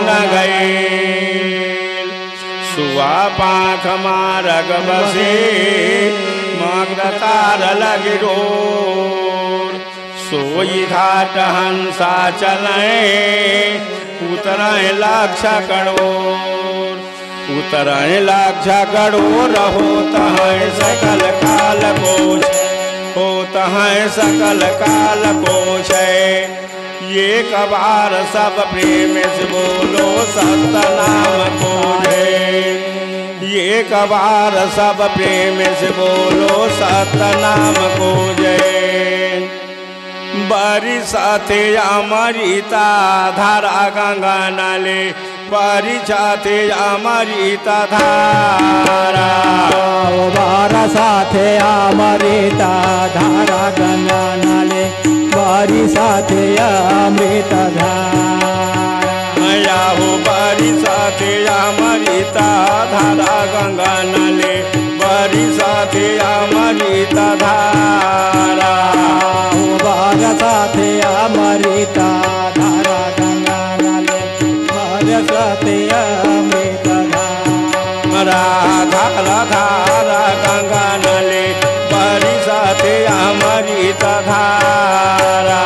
न गए सुआ पाख मारग बसे मग्न तार लगिरो सोई घाट हंसा चलें उतराए लाक्ष करोड़ उतराए लाक्ष करोड़ होता है सकल काल कोश होता है सकल काल कोश ये कबार सब प्रेम से बोलो सत्य नाम को जय ये कबार सब प्रेम से बोलो सत्य नाम को जय बारी साथे अमृता धारा गंगा नाले बारी साथे अमृता धारा बारा साथे अमृता धारा गंगा नाले बारी साथे अमृता धारा हो बारी साथे अमृता धारा गंगा नाले बारी साथे अमृता धारा बारा साथे अमृता धारा गंगा नाले बारा साथे अमृता धारा धारा गंगा नाले बारी साथे अमृता धारा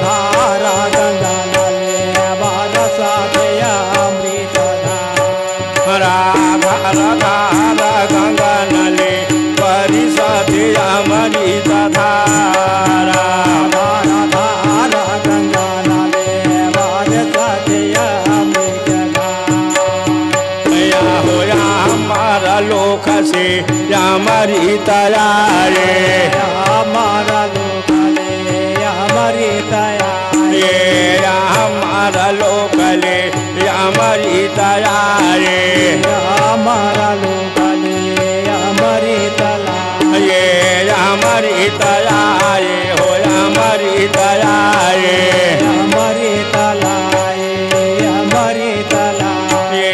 धारा गंगा नाले बारा साथे अमृता धारा धारा गंगा नाले बारी साथे अमृता धारा धारा गंगा नाले बारा साथे अमृता या होया हमारा लोक से अमृता रे हमारा लोक ले अमृता ये हमारा लोक ले अमृता रे हमारा लोक ले अमृता ये अमृता ये हो अमृता ये अमृता अमृता ये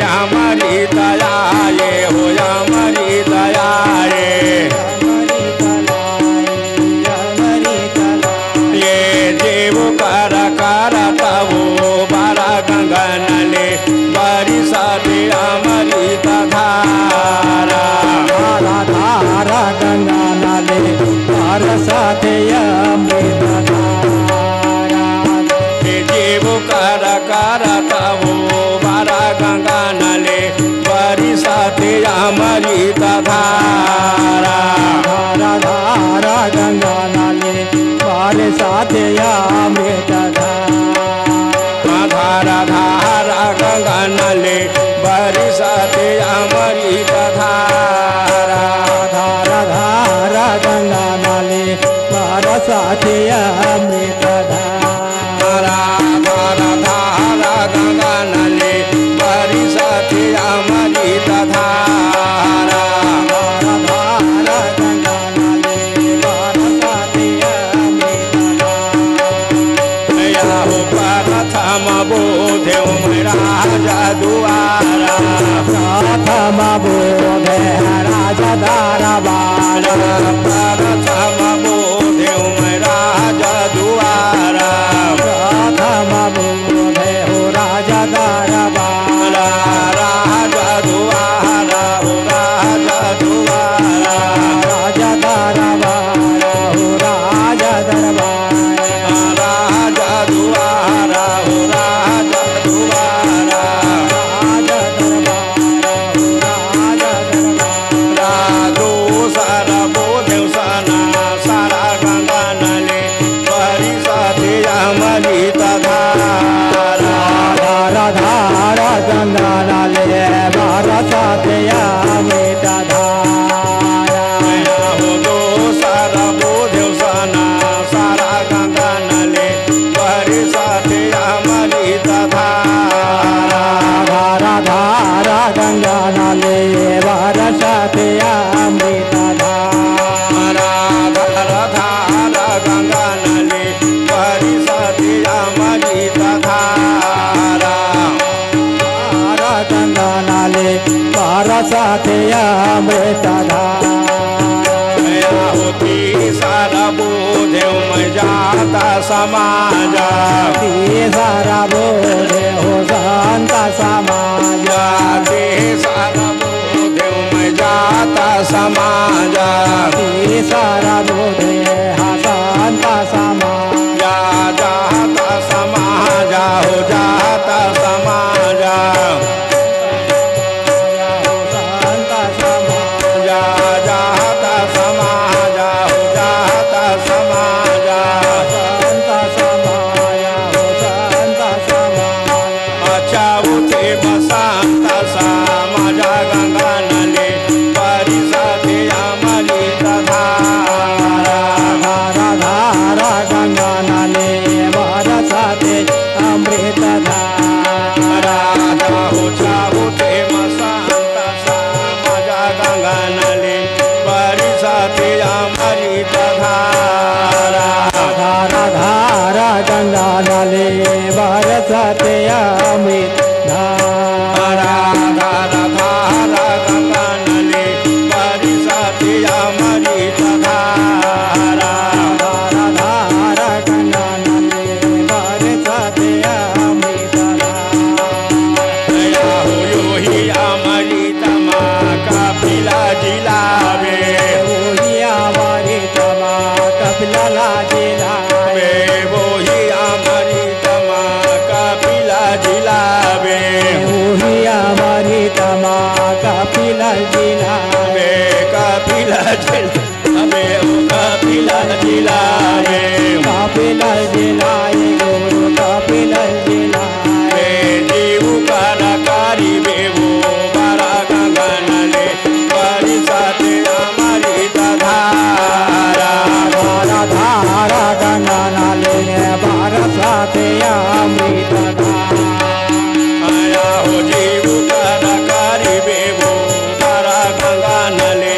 अमृता ये हो अमृता ये देव कर कर तबो बारा गंगा नाले बारी साथे अमृता धारा धारा गंगा नाले बारा साथे अमृता धारा देव कर कर तबो बारा गंगा नाले बारी साथे अमृता धारा धारा गंगा नाले बारे साथे अमृता धारा धारा गंगा नाले बारी साथे अमृता धारा धारा धारा गंगा नाले बारा साथे अमृता धारा धारा धारा गंगा नाले बारी साथे अमृता धारा धारा गंगा नाले बारा साथे अमृता हो प्रथम बोधे राजा दुआरा प्रथम बोधे राजा दारा बाला प्रथम बोधे राजा दुआरा प्रथम बोधे हो राजा दारा बाला राजा दुआरा हो राजा दुआरा राजा दारा बाला हो राजा दरबारा राजा दुआरा हो राजा दुआरा राजा दरबारा हो राजा दरबारा राधो सारा बोधे साना सारा गंगा नाले बारी साथे अमृता धारा धारा धारा गंगा नाले बारा साथे अमृता धारा हो दो सारा बोधे साना सारा गंगा नाले बारी साथे अमृता धारा धारा धारा गंगा नाले बारा साथे अमृता धारा धारा धारा गंगा नाले बारी साथे अमृता धारा धारा गंगा नाले बारा साथे अमृता धारा होती सारा बोधे में जाता समाजा सारा बोधे हो शांत समाज ते सारा बोधेव मैं जाता समाजा ते सारा बोधे हा शांत समाज जाता समाजा हो जाता समाजा शांत समाज जाता समाजा हो जाता समाजा शांत समाज हो शांत समाज अच्छा उठे बसंत समाजा गंगा नले परिसते अमृत धारा धारा धारा गंगा नाले बरसाते अमृत धारा राधा हो चाहते मसंत समाजा गंगा नले परिसते अमृत धारा धारा धारा गंगा नाले बरसाते अमृत धारा धारा धारा गंगा नले परिसते अमृत धारा धारा धारा गंगा नाले बरसाते अमृत दया हो यो ही अमृत माँ कपिला जिलावे ओहिया वारी तमा कपिला जिला वे वो ही अमृत माँ कपिला जिलावे ओहिया वारी तमा कपिला जिला वे कपिला जिलावे ओ कपिला जिलावे कपिला जिला गुरु कपिला जिला वे जीव कारी बेवो बारा गंगा नले परिसते अमृत धारा धारा धारा गंगा नाले बरसाते अमृत आया हो जीव कारी बेवो बारा गंगा नले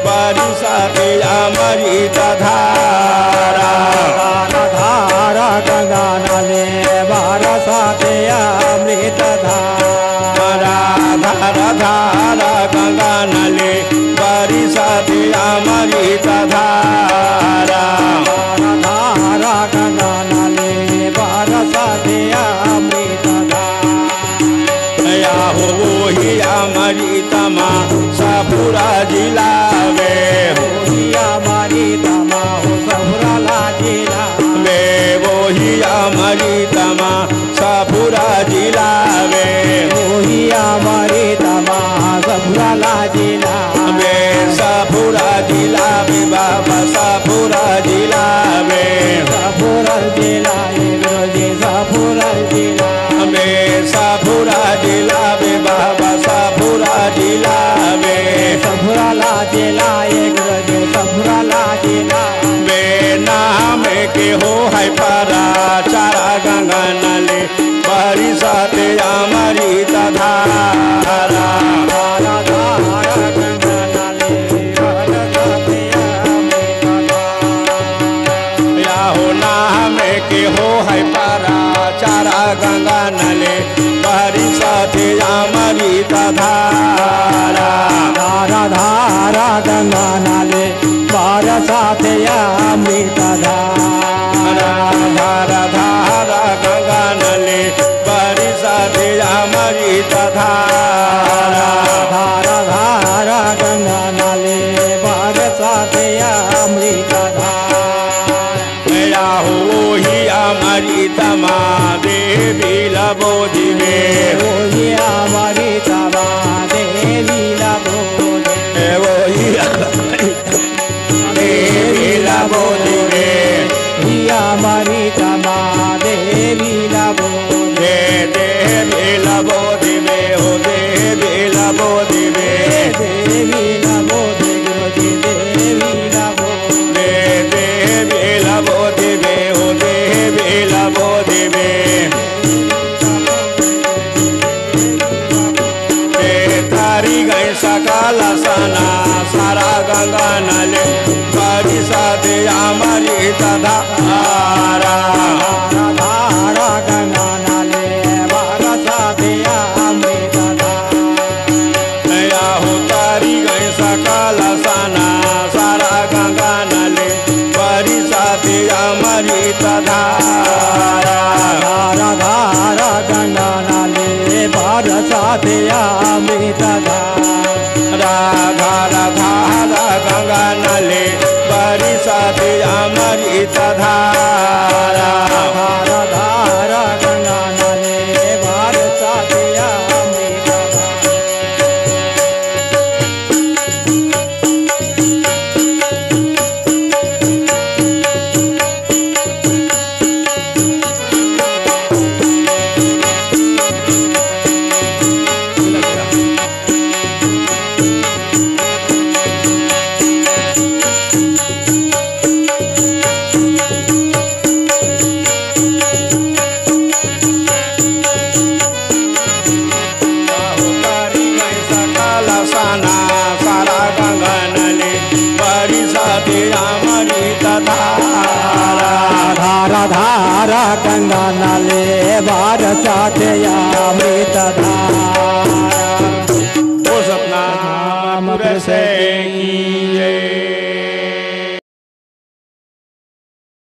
परिसते अमृत धारा धारा धारा गंगा नाले बरसाते अमृत धारा धारा धारा गंगा नले परिसते अमृत धारा धारा गंगा नाले बरसाते अमृत दया हो वो ही अमृत माँ सपुरा जिलावे ओहिया मारी तमा हो सबरा जिला वे वो ही अमृत माँ सपुरा जिलावे ओहिया मारी तमा सबरा जिला वे सपुरा जिलावे बाबा सपुरा जिलावे सपुरा जिला गुरुजी सपुरा जिला वे सपुरा जिलावे बाबा सपुरा जिलावे सपुरा जिला गुरुजी सपुरा जिला वे नाम के हो है परा चारा गंगा नले परिसते अमृत धारा धारा धारा गंगा नाले बरसाते अमृत या हो नाम के हो है परा चारा गंगा नले परिसते अमृत धारा धारा धारा गंगा नाले बरसाते अमृत धारा धारा धारा गंगा नले परिसते अमृत धारा धारा धारा गंगा नाले बरसाते अमृत धारा मेरा हो ही अमृत माँ देवी लबोधि में ओही हमारी तबा देवी लबोधे वो ही देवी लबोधि में ही हमारी तबा देवी लबोधे देवी लबोधि में हो देवी लबोधि में देवी लबोधे गुरुजी देवी लबोधे देवी लबोधि में हो देवी लबोधि में तारी गई सकाल सना सारा गंगा नले परिसते अमृत धारा धारा गंगा नाले बरसाते अमृत नया हो तारी गई सकाल सना सारा गंगा नले परिसते अमृत धारा धारा धारा गंगा नाले अमृतधारा राधा राधा गंगा नले बरसाते अमृत धारा धारा गंगा नले बरसाते अमृतधारा सारा गंगा नले बरसाते अमृत धारा धारा धारा गंगा नले बरसाते अमृतधारा ओ सपना से